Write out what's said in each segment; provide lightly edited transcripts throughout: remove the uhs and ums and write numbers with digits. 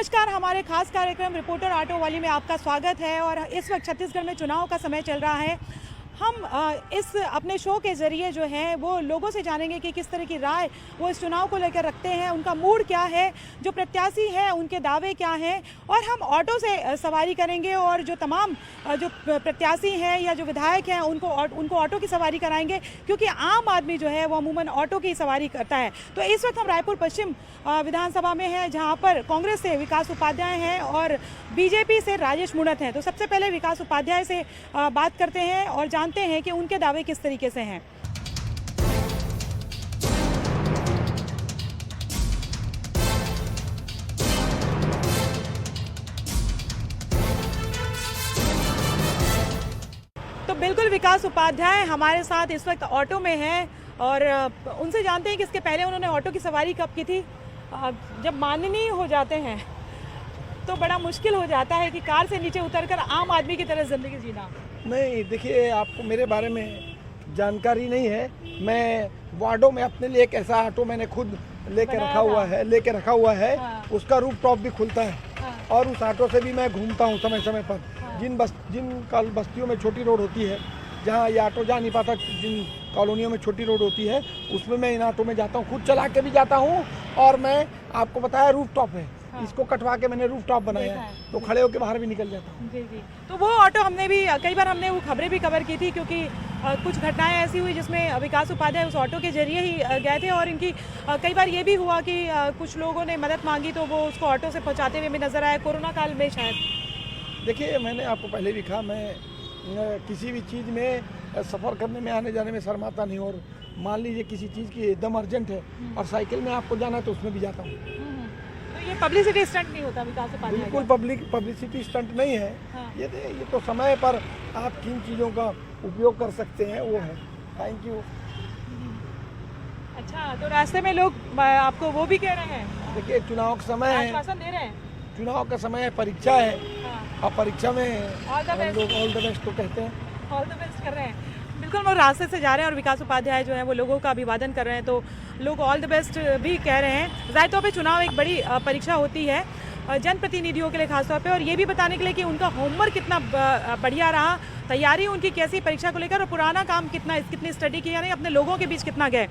नमस्कार, हमारे खास कार्यक्रम रिपोर्टर ऑटो वाली में आपका स्वागत है। और इस वक्त छत्तीसगढ़ में चुनाव का समय चल रहा है। हम इस अपने शो के ज़रिए जो है वो लोगों से जानेंगे कि किस तरह की राय वो इस चुनाव को लेकर रखते हैं, उनका मूड क्या है, जो प्रत्याशी है उनके दावे क्या हैं। और हम ऑटो से सवारी करेंगे और जो तमाम जो प्रत्याशी हैं या जो विधायक हैं उनको ऑटो की सवारी कराएंगे, क्योंकि आम आदमी जो है वो अमूमन ऑटो की सवारी करता है। तो इस वक्त हम रायपुर पश्चिम विधानसभा में हैं, जहाँ पर कांग्रेस से विकास उपाध्याय हैं और बीजेपी से राजेश मुणत हैं। तो सबसे पहले विकास उपाध्याय से बात करते हैं और जानते हैं कि उनके दावे किस तरीके से हैं। तो बिल्कुल विकास उपाध्याय हमारे साथ इस वक्त ऑटो में हैं और उनसे जानते हैं कि इसके पहले उन्होंने ऑटो की सवारी कब की थी। जब माननीय हो जाते हैं तो बड़ा मुश्किल हो जाता है कि कार से नीचे उतरकर आम आदमी की तरह जिंदगी जीना। नहीं, देखिए, आपको मेरे बारे में जानकारी नहीं है। मैं वार्डो में अपने लिए एक ऐसा ऑटो मैंने खुद लेके रखा हुआ है। हाँ। उसका रूफ टॉप भी खुलता है। हाँ। और उस ऑटो से भी मैं घूमता हूँ समय समय पर। हाँ। जिन बस्तियों में छोटी रोड होती है, जहाँ ये ऑटो जा नहीं पाता, जिन कॉलोनियों में छोटी रोड होती है, उसमें मैं इन ऑटो में जाता हूँ, खुद चला के भी जाता हूँ। और मैं आपको बताया रूफ टॉप है। हाँ। इसको कटवा के मैंने रूफ टॉप बनाया है, तो खड़े होकर बाहर भी निकल जाता हूँ। जी जी। तो वो ऑटो हमने भी कई बार वो खबरें भी कवर की थी, क्योंकि कुछ घटनाएं ऐसी हुई जिसमें विकास उपाध्याय उस ऑटो के जरिए ही गए थे। और इनकी कई बार ये भी हुआ कि कुछ लोगों ने मदद मांगी तो वो उसको ऑटो से पहुंचाते हुए भी नजर आए, कोरोना काल में शायद। देखिए, मैंने आपको पहले भी कहा, मैं किसी भी चीज़ में सफ़र करने में, आने जाने में शर्माता नहीं। और मान लीजिए किसी चीज़ की एकदम अर्जेंट है और साइकिल में आपको जाना है तो उसमें भी जाता हूँ। तो ये पब्लिसिटी स्टंट नहीं होता विकास उपाध्याय? बिल्कुल पब्लिसिटी स्टंट नहीं है। हाँ। ये तो समय पर आप किन चीज़ों का उपयोग कर सकते हैं वो है। Thank you. अच्छा, तो रास्ते में लोग आपको वो भी कह रहे हैं? देखिए, चुनाव का समय है, आश्वासन दे रहे हैं। चुनाव का समय है, परीक्षा है। हाँ। और परीक्षा में ऑल द बेस्ट। लोग ऑल द बेस्ट तो कहते हैं। ऑल द बेस्ट कर रहे हैं। बिल्कुल, वो रास्ते से जा रहे हैं और विकास उपाध्याय जो है वो लोगों का अभिवादन कर रहे हैं, तो लोग ऑल द बेस्ट भी कह रहे हैं। ज़ाहिर तौर पे चुनाव एक बड़ी परीक्षा होती है जनप्रतिनिधियों के लिए खासतौर पे, और ये भी बताने के लिए कि उनका होमवर्क कितना बढ़िया रहा, तैयारी उनकी कैसी परीक्षा को लेकर, और पुराना काम कितनी स्टडी की, यानी अपने लोगों के बीच कितना गए,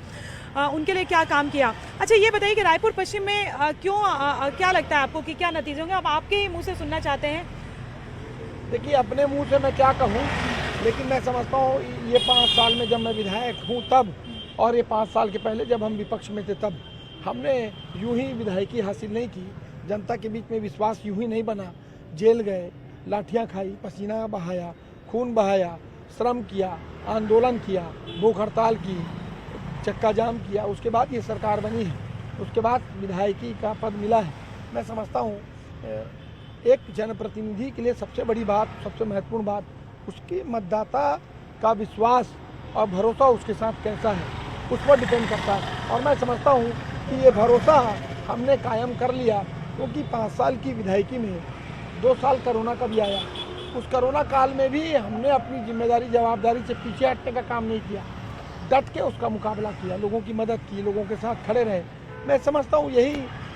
उनके लिए क्या काम किया। अच्छा, ये बताइए कि रायपुर पश्चिम में क्या लगता है आपको कि क्या नतीजे होंगे? अब आपके ही मुँह से सुनना चाहते हैं। देखिए, अपने मुँह से मैं क्या कहूँ, लेकिन मैं समझता हूँ ये 5 साल में जब मैं विधायक हूँ तब, और ये 5 साल के पहले जब हम विपक्ष में थे तब, हमने यूं ही विधायकी हासिल नहीं की। जनता के बीच में विश्वास यूं ही नहीं बना। जेल गए, लाठियाँ खाई, पसीना बहाया, खून बहाया, श्रम किया, आंदोलन किया, भूख हड़ताल की, चक्का जाम किया, उसके बाद ये सरकार बनी है, उसके बाद विधायकी का पद मिला है। मैं समझता हूँ एक जनप्रतिनिधि के लिए सबसे बड़ी बात, सबसे महत्वपूर्ण बात, उसके मतदाता का विश्वास और भरोसा उसके साथ कैसा है, उस पर डिपेंड करता है। और मैं समझता हूँ कि ये भरोसा हमने कायम कर लिया, क्योंकि 5 साल की विधायकी में 2 साल कोरोना का भी आया। उस कोरोना काल में भी हमने अपनी जिम्मेदारी, जवाबदारी से पीछे हटने का काम नहीं किया, डट के उसका मुकाबला किया, लोगों की मदद की, लोगों के साथ खड़े रहे। मैं समझता हूँ यही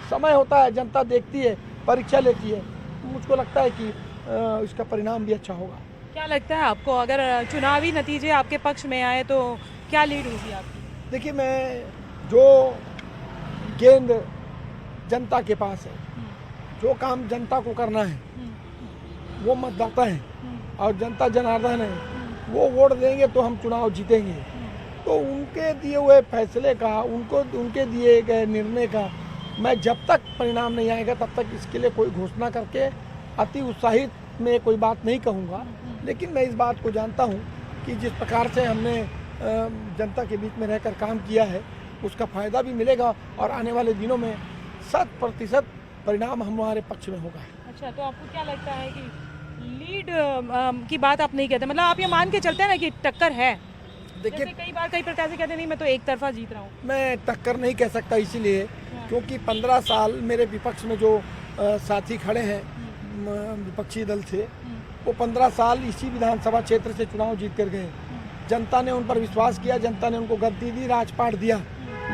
समय होता है, जनता देखती है, परीक्षा लेती है, मुझको लगता है कि इसका परिणाम भी अच्छा होगा। क्या लगता है आपको, अगर चुनावी नतीजे आपके पक्ष में आए तो क्या लीड होगी आपकी? देखिए, मैं जो गेंद जनता के पास है, जो काम जनता को करना है, वो मतदाता है और जनता जनार्दन है, वो वोट देंगे तो हम चुनाव जीतेंगे। तो उनके दिए हुए फैसले का, उनके दिए गए निर्णय का मैं जब तक परिणाम नहीं आएगा तब तक इसके लिए कोई घोषणा करके अति उत्साहित में कोई बात नहीं कहूँगा। लेकिन मैं इस बात को जानता हूँ कि जिस प्रकार से हमने जनता के बीच में रहकर काम किया है, उसका फ़ायदा भी मिलेगा और आने वाले दिनों में 100% परिणाम हमारे पक्ष में होगा। अच्छा, तो आपको क्या लगता है कि लीड की बात आप नहीं कहते, मतलब आप ये मान के चलते हैं ना कि टक्कर है? देखिए, कई बार कई प्रत्याशी कहते नहीं, मैं तो एक तरफा जीत रहा हूँ। मैं टक्कर नहीं कह सकता, इसीलिए क्योंकि 15 साल मेरे विपक्ष में जो साथी खड़े हैं, विपक्षी दल थे, वो 15 साल इसी विधानसभा क्षेत्र से चुनाव जीत कर गए। जनता ने उन पर विश्वास किया, जनता ने उनको गद्दी दी, राजपाट दिया।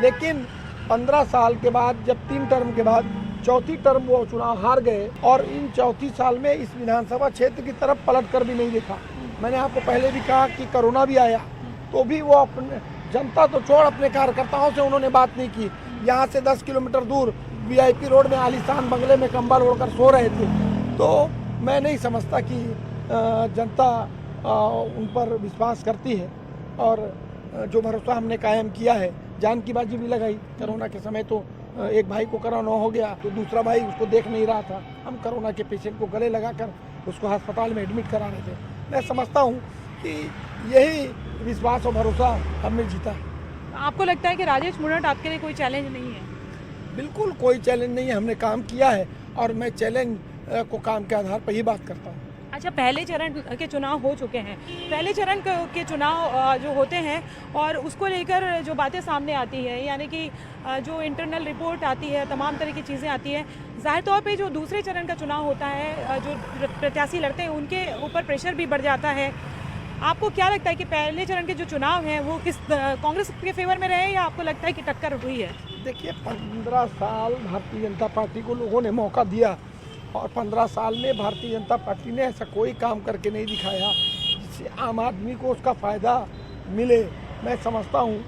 लेकिन 15 साल के बाद, जब 3 टर्म के बाद चौथी टर्म वो चुनाव हार गए और इन चौथी साल में इस विधानसभा क्षेत्र की तरफ पलट कर भी नहीं देखा। मैंने आपको पहले भी कहा कि कोरोना भी आया तो भी वो अपने जनता तो छोड़ अपने कार्यकर्ताओं से उन्होंने बात नहीं की। यहाँ से 10 किलोमीटर दूर VIP रोड में आलीशान बंगले में कंबल ओढ़कर सो रहे थे। तो मैं नहीं समझता कि जनता उन पर विश्वास करती है और जो भरोसा हमने कायम किया है, जान की बाजी भी लगाई। कोरोना के समय तो एक भाई को कोरोना हो गया तो दूसरा भाई उसको देख नहीं रहा था, हम कोरोना के पेशेंट को गले लगाकर उसको अस्पताल में एडमिट करा रहे थे। मैं समझता हूँ कि यही विश्वास और भरोसा हमने जीता है। आपको लगता है कि राजेश मुणत आपके लिए कोई चैलेंज नहीं है? बिल्कुल कोई चैलेंज नहीं है, हमने काम किया है और मैं चैलेंज को काम के आधार पर ही बात करता हूँ। अच्छा, पहले चरण के चुनाव हो चुके हैं, पहले चरण के चुनाव जो होते हैं और उसको लेकर जो बातें सामने आती है, यानी कि जो इंटरनल रिपोर्ट आती है, तमाम तरह की चीज़ें आती हैं, ज़ाहिर तौर पे जो दूसरे चरण का चुनाव होता है, जो प्रत्याशी लड़ते हैं उनके ऊपर प्रेशर भी बढ़ जाता है। आपको क्या लगता है कि पहले चरण के जो चुनाव हैं वो किस कांग्रेस के फेवर में रहे या आपको लगता है कि टक्कर हुई है? देखिए, 15 साल भारतीय जनता पार्टी को लोगों ने मौका दिया और 15 साल में भारतीय जनता पार्टी ने ऐसा कोई काम करके नहीं दिखाया जिससे आम आदमी को उसका फ़ायदा मिले। मैं समझता हूँ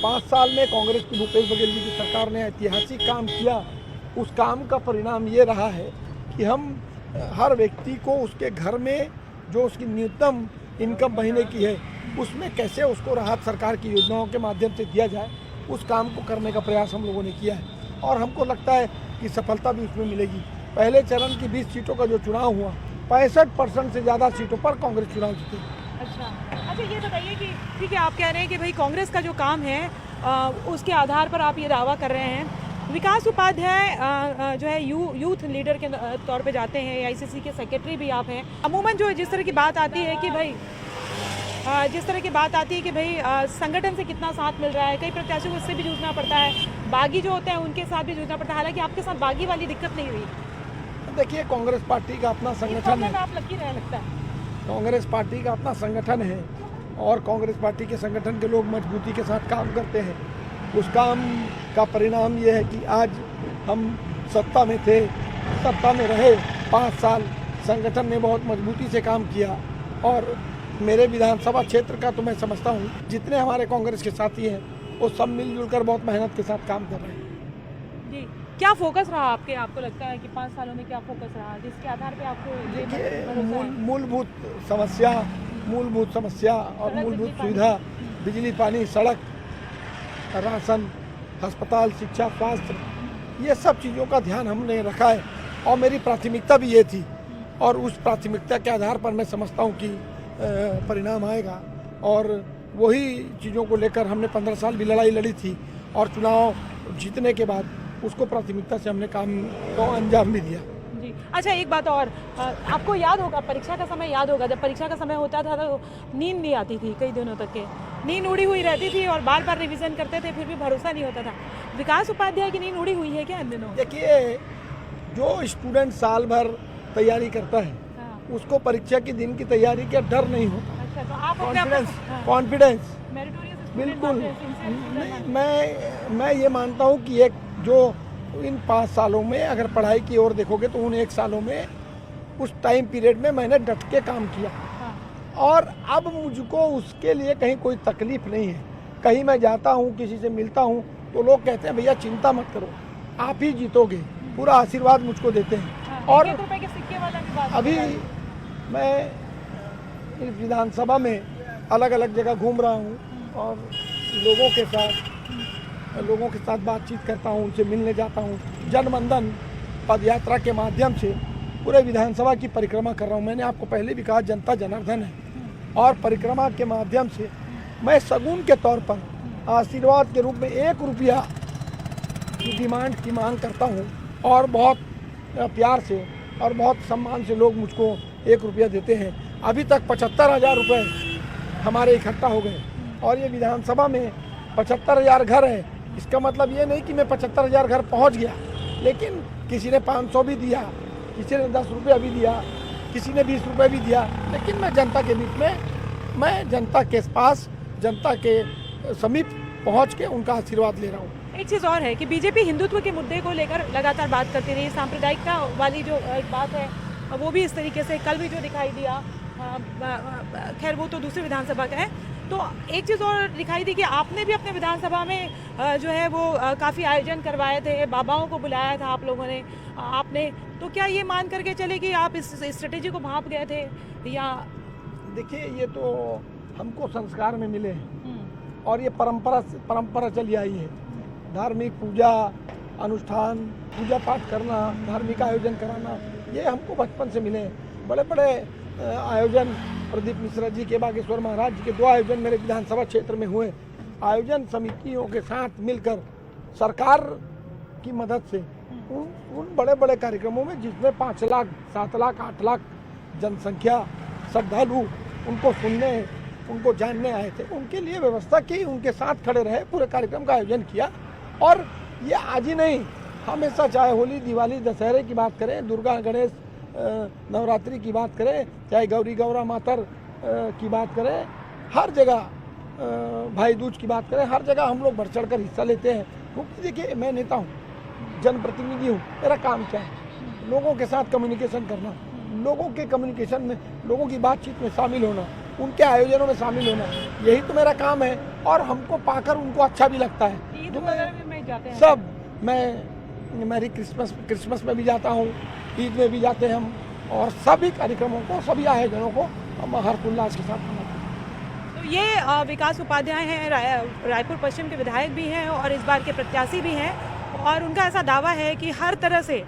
5 साल में कांग्रेस की भूपेश बघेल जी की सरकार ने ऐतिहासिक काम किया। उस काम का परिणाम ये रहा है कि हम हर व्यक्ति को उसके घर में जो उसकी न्यूनतम इनकम महीने की है उसमें कैसे उसको राहत सरकार की योजनाओं के माध्यम से दिया जाए, उस काम को करने का प्रयास हम लोगों ने किया है और हमको लगता है कि सफलता भी उसमें मिलेगी। पहले चरण की 20 सीटों का जो चुनाव हुआ, 65% से ज़्यादा सीटों पर कांग्रेस चुनाव जीती। अच्छा, ये बताइए कि ठीक है, आप कह रहे हैं कि भाई कांग्रेस का जो काम है उसके आधार पर आप ये दावा कर रहे हैं। विकास उपाध्याय जो है यूथ लीडर के तौर पे जाते हैं, AICC के सेक्रेटरी भी आप हैं। अमूमन जो जिस तरह की बात आती है कि भाई संगठन से कितना साथ मिल रहा है, कई प्रत्याशियों को इससे भी जूझना पड़ता है, बागी जो होते हैं उनके साथ भी जूझना पड़ता है, हालांकि आपके साथ बागी वाली दिक्कत नहीं रही। देखिए, कांग्रेस पार्टी का अपना संगठन है, आप लकी रहे लगता है। कांग्रेस पार्टी का अपना संगठन है और कांग्रेस पार्टी के संगठन के लोग मजबूती के साथ काम करते हैं। उस काम का परिणाम ये है कि आज हम सत्ता में थे, सत्ता में रहे 5 साल, संगठन ने बहुत मजबूती से काम किया और मेरे विधानसभा क्षेत्र का तो मैं समझता हूँ जितने हमारे कांग्रेस के साथी हैं वो सब मिलजुल कर बहुत मेहनत के साथ काम कर रहे हैं। जी, क्या फोकस रहा आपको लगता है कि 5 सालों में क्या फोकस रहा जिसके आधार पे आपको मूलभूत समस्या और मूलभूत सुविधा, बिजली, पानी, सड़क, राशन, अस्पताल, शिक्षा, स्वास्थ्य, ये सब चीज़ों का ध्यान हमने रखा है और मेरी प्राथमिकता भी ये थी और उस प्राथमिकता के आधार पर मैं समझता हूँ कि परिणाम आएगा और वही चीज़ों को लेकर हमने 15 साल भी लड़ाई लड़ी थी और चुनाव जीतने के बाद उसको प्राथमिकता से हमने काम को अंजाम भी दिया। जी, अच्छा, एक बात और, आपको याद होगा, परीक्षा का समय याद होगा, जब परीक्षा का समय होता था तो नींद नहीं आती थी, कई दिनों तक के नींद उड़ी हुई रहती थी और बार बार रिवीजन करते थे, फिर भी भरोसा नहीं होता था। विकास उपाध्याय की नींद उड़ी हुई है क्या इन दिनों? देखिए, जो स्टूडेंट साल भर तैयारी करता है उसको परीक्षा के दिन की तैयारी का डर नहीं होता। अच्छा, तो आप कॉन्फिडेंस मेरिटोरियस बिल्कुल। मैं ये मानता हूँ कि एक जो इन 5 सालों में अगर पढ़ाई की ओर देखोगे तो उन 1 सालों में उस टाइम पीरियड में मैंने डट के काम किया और अब मुझको उसके लिए कहीं कोई तकलीफ नहीं है। कहीं मैं जाता हूँ, किसी से मिलता हूँ तो लोग कहते हैं भैया चिंता मत करो, आप ही जीतोगे, पूरा आशीर्वाद मुझको देते हैं। और के सिक्के वाला भी बात अभी मैं इस विधानसभा में अलग अलग जगह घूम रहा हूँ और लोगों के साथ बातचीत करता हूँ, उनसे मिलने जाता हूँ। जनबंधन पद यात्रा के माध्यम से पूरे विधानसभा की परिक्रमा कर रहा हूँ। मैंने आपको पहले भी कहा जनता जनार्दन है और परिक्रमा के माध्यम से मैं सगुन के तौर पर आशीर्वाद के रूप में 1 रुपया की डिमांड की मांग करता हूँ और बहुत प्यार से और बहुत सम्मान से लोग मुझको 1 रुपया देते हैं। अभी तक 75,000 रुपये हमारे इकट्ठा हो गए और ये विधानसभा में 75,000 घर है। इसका मतलब ये नहीं कि मैं 75,000 घर पहुंच गया, लेकिन किसी ने 500 भी दिया, किसी ने 10 रुपया भी दिया, किसी ने 20 रुपये भी दिया, लेकिन मैं जनता के बीच में, मैं जनता के पास, जनता के समीप पहुंच के उनका आशीर्वाद ले रहा हूँ। एक चीज़ और है कि बीजेपी हिंदुत्व के मुद्दे को लेकर लगातार बात करती रही, सांप्रदायिकता वाली जो बात है वो भी इस तरीके से कल भी जो दिखाई दिया, खैर वो तो दूसरी विधानसभा का है। तो एक चीज़ और दिखाई दी कि आपने भी अपने विधानसभा में जो है वो काफ़ी आयोजन करवाए थे, बाबाओं को बुलाया था आप लोगों ने, आपने, तो क्या ये मान करके चले कि आप इस स्ट्रेटेजी को भांप गए थे या? देखिए, ये तो हमको संस्कार में मिले हैं और ये परंपरा चली आई है। धार्मिक पूजा अनुष्ठान, पूजा पाठ करना, धार्मिक आयोजन कराना, ये हमको बचपन से मिले हैं। बड़े बड़े आयोजन प्रदीप मिश्रा जी के, बागेश्वर महाराज जी के 2 आयोजन मेरे विधानसभा क्षेत्र में हुए। आयोजन समितियों के साथ मिलकर सरकार की मदद से उन बड़े बड़े कार्यक्रमों में जिसमें 5 लाख 7 लाख 8 लाख जनसंख्या श्रद्धालु उनको सुनने, उनको जानने आए थे, उनके लिए व्यवस्था की, उनके साथ खड़े रहे, पूरे कार्यक्रम का आयोजन किया। और ये आज ही नहीं, हमेशा, चाहे होली, दिवाली, दशहरे की बात करें, दुर्गा गणेश नवरात्रि की बात करें, चाहे गौरी गौरा मातर की बात करें, हर जगह भाई दूज की बात करें, हर जगह हम लोग बढ़ चढ़ कर हिस्सा लेते हैं। क्योंकि देखिए, मैं नेता हूँ, जनप्रतिनिधि हूँ, मेरा काम क्या है? लोगों के साथ कम्युनिकेशन करना, लोगों के कम्युनिकेशन में, लोगों की बातचीत में शामिल होना, उनके आयोजनों में शामिल होना, यही तो मेरा काम है। और हमको पाकर उनको अच्छा भी लगता है। तो मैं सब, मेरी क्रिसमस में भी जाता हूँ, ईद में भी जाते हैं हम, और सभी कार्यक्रमों को, सभी आयोजनों को हम हर्षोल्लास के साथ मनाते हैं। तो ये विकास उपाध्याय हैं, रायपुर पश्चिम के विधायक भी हैं और इस बार के प्रत्याशी भी हैं, और उनका ऐसा दावा है कि हर तरह से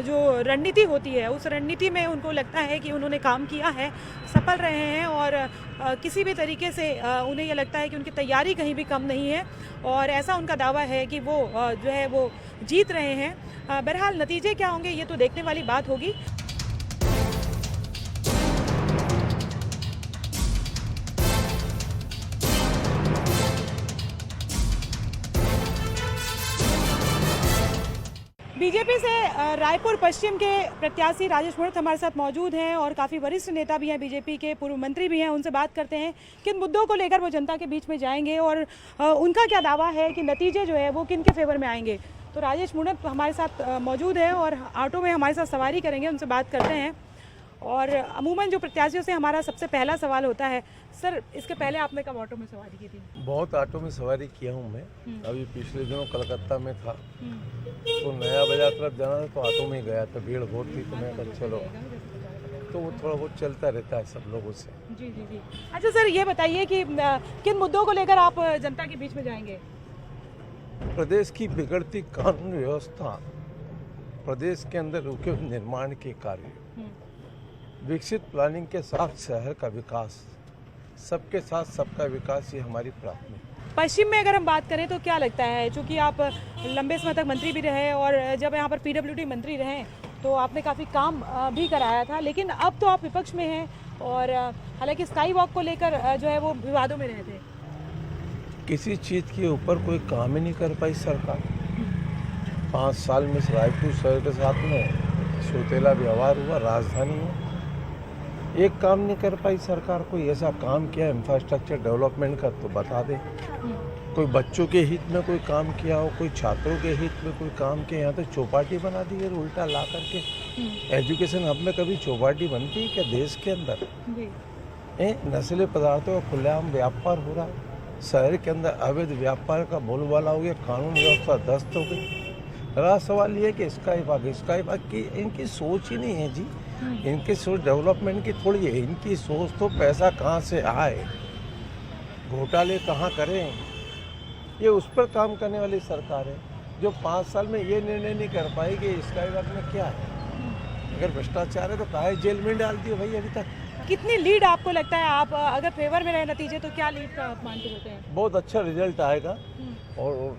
जो रणनीति होती है उस रणनीति में उनको लगता है कि उन्होंने काम किया है, सफल रहे हैं, और किसी भी तरीके से उन्हें ये लगता है कि उनकी तैयारी कहीं भी कम नहीं है, और ऐसा उनका दावा है कि वो जो है वो जीत रहे हैं। बहरहाल नतीजे क्या होंगे ये तो देखने वाली बात होगी। बीजेपी से रायपुर पश्चिम के प्रत्याशी राजेश मूणत हमारे साथ मौजूद हैं और काफ़ी वरिष्ठ नेता भी हैं, बीजेपी के पूर्व मंत्री भी हैं। उनसे बात करते हैं किन मुद्दों को लेकर वो जनता के बीच में जाएंगे और उनका क्या दावा है कि नतीजे जो है वो किन के फेवर में आएंगे। तो राजेश मूणत हमारे साथ मौजूद है और ऑटो में हमारे साथ सवारी करेंगे, उनसे बात करते हैं। और अमूमन जो प्रत्याशियों से हमारा सबसे पहला सवाल होता है, सर इसके पहले आपने कब ऑटो में सवारी की थी? बहुत ऑटो में सवारी किया हूँ मैं। अभी पिछले दिनों कलकत्ता में था, तो नया बाजार तरफ जाना था, तो ऑटो में ही गया था, भीड़ बहुत थी, तो मैं कहा चलो, तो वो थोड़ा बहुत चलता रहता है सब लोगों से। जी जी जी। अच्छा सर, ये बताइए कि किन मुद्दों को लेकर आप जनता के बीच में जाएंगे? प्रदेश की बिगड़ती कानून व्यवस्था, प्रदेश के अंदर रुके हुए निर्माण के कार्य, विकसित प्लानिंग के साथ शहर का विकास, सबके साथ सबका विकास, ये हमारी प्राथमिकता। पश्चिम में अगर हम बात करें तो क्या लगता है, चूँकि आप लंबे समय तक मंत्री भी रहे और जब यहाँ पर पीडब्ल्यूडी मंत्री रहे तो आपने काफ़ी काम भी कराया था, लेकिन अब तो आप विपक्ष में हैं और हालांकि स्काई वॉक को लेकर जो है वो विवादों में रहे थे। किसी चीज़ के ऊपर कोई काम ही नहीं कर पाई सरकार। 5 साल में रायपुर शहर के साथ में सौतेला व्यवहार हुआ, राजधानी में एक काम नहीं कर पाई सरकार। कोई ऐसा काम किया इंफ्रास्ट्रक्चर डेवलपमेंट का तो बता दे। कोई बच्चों के हित में कोई काम किया हो, कोई छात्रों के हित में कोई काम किया, यहाँ तो चौपाटी बना दी है उल्टा ला करके। एजुकेशन हब में कभी चौपाटी बनती है क्या देश के अंदर? नशीले पदार्थों का खुलेआम व्यापार हो रहा है, शहर के अंदर अवैध व्यापार का बोलबाला हो गया, कानून व्यवस्था ध्वस्त हो गई। बड़ा सवाल ये है कि स्काई वॉक की इनकी सोच ही नहीं है जी। इनकी सोच डेवलपमेंट की थोड़ी है, इनकी सोच तो पैसा कहाँ से आए, घोटाले कहाँ करें, ये उस पर काम करने वाली सरकार है जो 5 साल में ये निर्णय नहीं कर पाई कि स्काई वॉक में क्या है। अगर भ्रष्टाचार है तो काहे जेल में डाल दिए भाई अभी तक। कितनी लीड आपको लगता है, आप अगर फेवर में रहे नतीजे तो क्या लीड का आप मानते होते हैं? बहुत अच्छा रिजल्ट आएगा और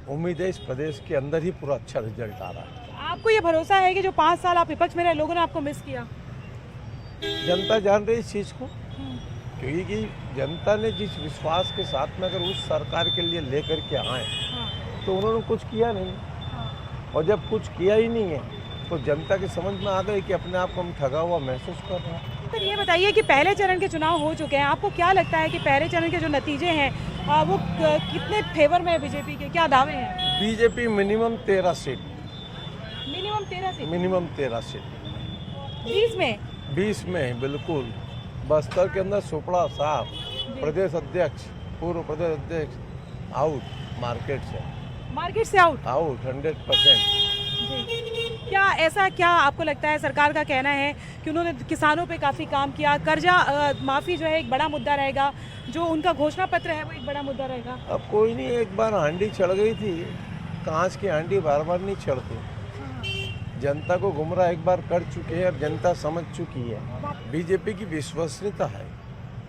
उम्मीद है इस प्रदेश के अंदर ही पूरा अच्छा रिजल्ट आ रहा है। आपको ये भरोसा है कि जो 5 साल आप विपक्ष में रहे लोगों ने आपको मिस किया? जनता जान रही इस चीज़ को, क्योंकि जनता ने जिस विश्वास के साथ में अगर उस सरकार के लिए लेकर के आए तो उन्होंने कुछ किया नहीं, और जब कुछ किया ही नहीं है तो जनता की समझ में आ गई कि अपने आप को हम ठगा हुआ महसूस कर रहे हैं। सर ये बताइए कि पहले चरण के चुनाव हो चुके हैं, आपको क्या लगता है कि पहले चरण के जो नतीजे हैं वो कितने फेवर में है बीजेपी के, क्या दावे हैं? BJP minimum 13 seat, minimum 13 seat, minimum 13 seat 20 में 20 में बिल्कुल। बस्तर के अंदर सुपड़ा साहब प्रदेश अध्यक्ष, पूर्व प्रदेश अध्यक्ष आउट मार्केट से आउट। 100%। क्या ऐसा क्या आपको लगता है सरकार का कहना है कि उन्होंने किसानों पे काफ़ी काम किया, कर्जा माफ़ी जो है एक बड़ा मुद्दा रहेगा, जो उनका घोषणा पत्र है वो एक बड़ा मुद्दा रहेगा? अब कोई नहीं, एक बार हांडी चढ़ गई थी, कांच की हांडी बार बार नहीं चढ़ती। जनता को गुमराह एक बार कर चुके हैं, अब जनता समझ चुकी है। बीजेपी की विश्वसनीयता है,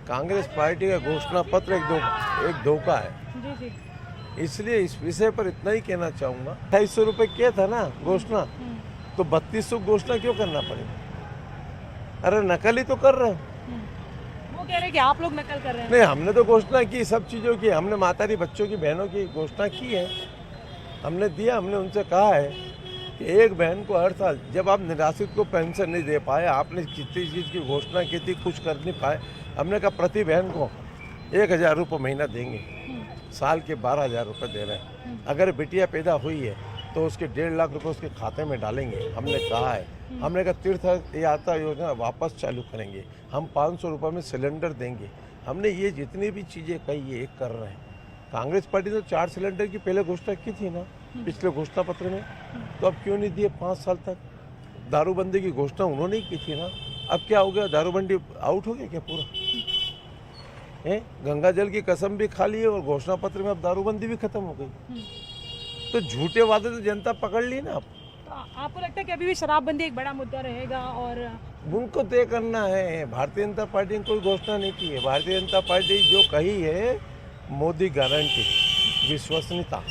कांग्रेस पार्टी का घोषणा पत्र एक धोखा है। जी जी। इसलिए इस विषय पर इतना ही कहना चाहूँगा, 2800 रुपये किया था ना घोषणा, तो 3200 घोषणा क्यों करना पड़ेगा? अरे नकल ही तो कर रहे हैं। वो कह रहे हैं कि आप लोग नकल कर रहे हैं। नहीं, हमने तो घोषणा की सब चीज़ों की, हमने मातारी बच्चों की, बहनों की घोषणा की है, हमने दिया। हमने उनसे कहा है कि एक बहन को हर साल, जब आप निराश्रित को पेंशन नहीं दे पाए, आपने कितनी चीज़ की घोषणा की थी, कुछ कर नहीं पाए, हमने कहा प्रति बहन को 1000 रुपये महीना देंगे, साल के 12,000 रुपये दे रहे हैं। अगर बिटिया पैदा हुई है तो उसके 1.5 लाख रुपए उसके खाते में डालेंगे, हमने कहा है। हमने कहा तीर्थ यात्रा योजना वापस चालू करेंगे, हम 500 रुपये में सिलेंडर देंगे। हमने ये जितनी भी चीज़ें कही ये कर रहे हैं। कांग्रेस पार्टी ने तो 4 सिलेंडर की पहले घोषणा की थी ना पिछले घोषणा पत्र में, तो अब क्यों नहीं दिए 5 साल तक? दारूबंदी की घोषणा उन्होंने ही की थी ना, अब क्या हो गया? दारूबंदी आउट हो गया क्या पूरा? गंगा जल की कसम भी खा ली है और घोषणा पत्र में अब दारूबंदी भी खत्म हो गई। तो झूठे वादे तो जनता पकड़ ली ना। तो आपको लगता है कि अभी भी शराबबंदी एक बड़ा मुद्दा रहेगा? और उनको तय करना है। भारतीय जनता पार्टी ने कोई घोषणा नहीं की है। भारतीय जनता पार्टी जो कही है, मोदी गारंटी, विश्वसनीयता,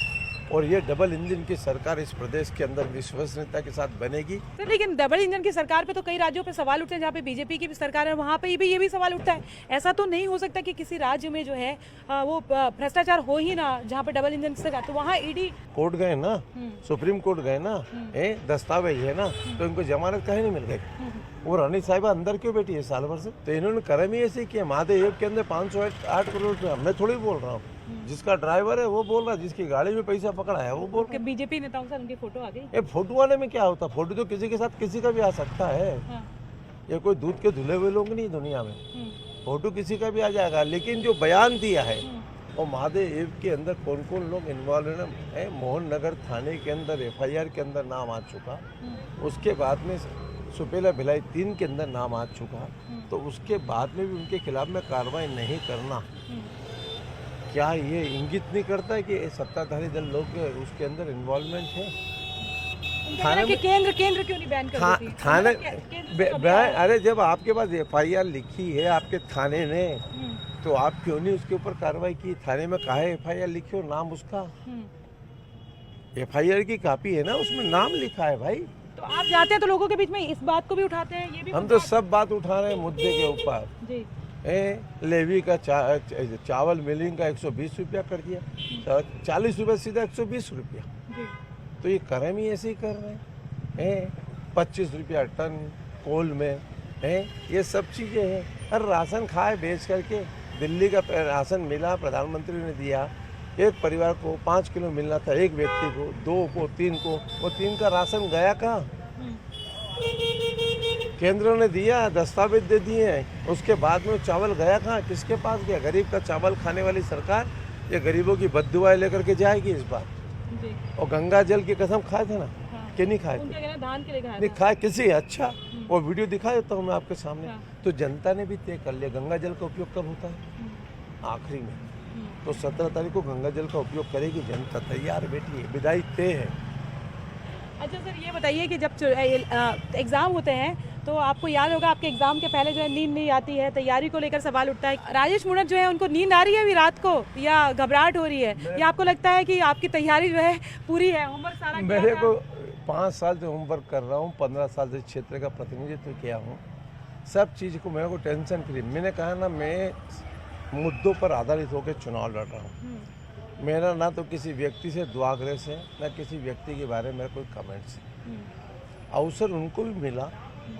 और ये डबल इंजन की सरकार इस प्रदेश के अंदर विश्वसनीयता के साथ बनेगी। सर लेकिन डबल इंजन की सरकार पे तो कई राज्यों पे सवाल उठते हैं, जहाँ पे बीजेपी की भी सरकार है वहाँ पे भी ये भी सवाल उठता है। ऐसा तो नहीं हो सकता कि किसी राज्य में जो है वो भ्रष्टाचार हो ही ना, जहाँ पे डबल इंजन सरकार, तो वहाँ ईडी कोर्ट गए ना, सुप्रीम कोर्ट गए ना, दस्तावेज है ना, तो इनको जमानत कहीं नहीं मिल गई। वो रानी साहिबा अंदर क्यों बैठी है साल भर से? तो इन्होंने कर्म ही ऐसे किया। महादेव के अंदर 508 करोड़ रुपया, मैं थोड़ी बोल रहा हूँ, जिसका ड्राइवर है वो बोल रहा है, जिसकी गाड़ी में पैसा पकड़ा है वो बोल रहा है। बीजेपी नेताओं से उनकी फोटो आ गई। ये फोटो आने में क्या होता? फोटो तो किसी के साथ किसी का भी आ सकता है। हाँ। ये कोई दूध के धुले हुए लोग नहीं दुनिया में, फोटो किसी का भी आ जाएगा। लेकिन जो बयान दिया है और महादेव के अंदर कौन कौन लोग इन्वॉल्व है, मोहन नगर थाने के अंदर FIR के अंदर नाम आ चुका, उसके बाद में सुपेला भिलाई 3 के अंदर नाम आ चुका, तो उसके बाद में भी उनके खिलाफ में कार्रवाई नहीं करना, क्या ये इंगित नहीं करता है कि सत्ताधारी दल लोग उसके अंदर इन्वॉल्वमेंट है? थाने में केंद्र क्यों नहीं बैन कर देती? थाने अरे जब आपके पास FIR लिखी है आपके थाने ने, तो आप क्यों नहीं उसके ऊपर कार्रवाई की? थाने में कहा है FIR लिखी हो, नाम उसका FIR की कॉपी है ना, उसमें नाम लिखा है भाई। तो आप जाते हैं तो लोगों के बीच में इस बात को भी उठाते हैं? ये भी हम तो सब बात उठा रहे हैं मुद्दे के ऊपर। जी। लेवी का चावल मिलिंग का 120 रुपया कर दिया, 40 रुपये सीधा 120 रुपया। तो ये कर्म ही ऐसे ही कर रहे हैं। 25 रुपया टन कोल में ये सब चीज़ें हैं। हर राशन खाए बेच करके, दिल्ली का राशन मिला, प्रधानमंत्री ने दिया, एक परिवार को 5 किलो मिलना था, एक व्यक्ति को, 2 को, 3 को, वो 3 का राशन गया कहाँ? केंद्र ने दिया, दस्तावेज दे दिए हैं, उसके बाद में चावल गया कहाँ? किसके पास गया? गरीब का चावल खाने वाली सरकार ये गरीबों की बद्दुआएं लेकर के जाएगी इस बार। और गंगा जल की कसम खाए थे ना, कि नहीं खाए थे? धान के लिए नहीं खाए किसी। अच्छा, वो वीडियो दिखा देता हूँ मैं आपके सामने। तो जनता ने भी तय कर लिया गंगा जल का उपयोग कब होता है? आखिरी में। तो 17 तारीख को गंगा जल का उपयोग करेगी जनता, तैयार बैठी है, विदाई तय है। अच्छा सर ये बताइए कि जब एग्ज़ाम होते हैं तो आपको याद होगा आपके एग्ज़ाम के पहले जो है नींद नहीं आती है, तैयारी को लेकर सवाल उठता है। राजेश मूणत जो है उनको नींद आ रही है अभी रात को, या घबराहट हो रही है, या आपको लगता है कि आपकी तैयारी जो है पूरी है, होमवर्क सारा किया मेरे को 5 साल से होमवर्क कर रहा हूँ, 15 साल से क्षेत्र का प्रतिनिधित्व किया हूँ, सब चीज़ को मेरे को टेंशन फ्री। मैंने कहा ना, मैं मुद्दों पर आधारित होकर चुनाव लड़ रहा हूँ। मेरा ना तो किसी व्यक्ति से दुआग्रह से, ना किसी व्यक्ति के बारे में मेरा कोई कमेंट्स है। अवसर उनको भी मिला,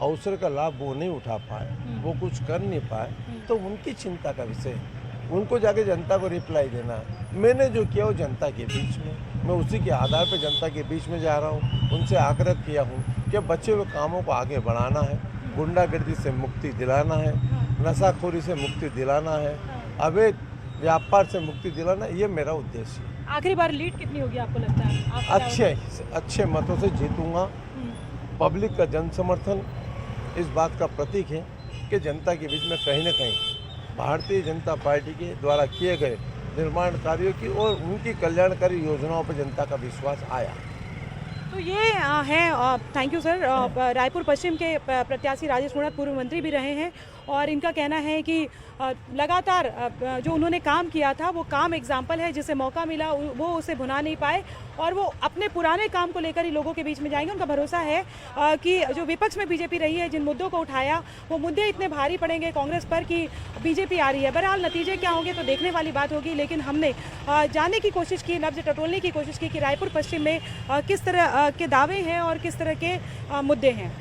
अवसर का लाभ वो नहीं उठा पाए, वो कुछ कर नहीं पाए, तो उनकी चिंता का विषय है। उनको जाके जनता को रिप्लाई देना। मैंने जो किया वो जनता के बीच में मैं उसी के आधार पर जनता के बीच में जा रहा हूँ। उनसे आग्रह किया हूँ कि बचे हुए कामों को आगे बढ़ाना है, गुंडागर्दी से मुक्ति दिलाना है, नशाखोरी से मुक्ति दिलाना है, अवैध व्यापार से मुक्ति दिलाना, ये मेरा उद्देश्य है। आखिरी बार लीड कितनी होगी आपको लगता है? अच्छे मतों से जीतूंगा। पब्लिक का जन समर्थन इस बात का प्रतीक है कि जनता के बीच में कहीं न कहीं भारतीय जनता पार्टी के द्वारा किए गए निर्माण कार्यों की और उनकी कल्याणकारी योजनाओं पर जनता का विश्वास आया। तो ये हैं, थैंक यू सर, रायपुर पश्चिम के प्रत्याशी राजेश मूणत पूर्व मंत्री भी रहे हैं और इनका कहना है कि लगातार जो उन्होंने काम किया था वो काम एग्जाम्पल है, जिसे मौका मिला वो उसे भुना नहीं पाए और वो अपने पुराने काम को लेकर ही लोगों के बीच में जाएंगे। उनका भरोसा है कि जो विपक्ष में बीजेपी रही है, जिन मुद्दों को उठाया वो मुद्दे इतने भारी पड़ेंगे कांग्रेस पर कि बीजेपी आ रही है। बहरहाल नतीजे क्या होंगे तो देखने वाली बात होगी, लेकिन हमने जानने की कोशिश की, लफ्ज़ टटोलने की कोशिश की कि रायपुर पश्चिम में किस तरह के दावे हैं और किस तरह के मुद्दे हैं।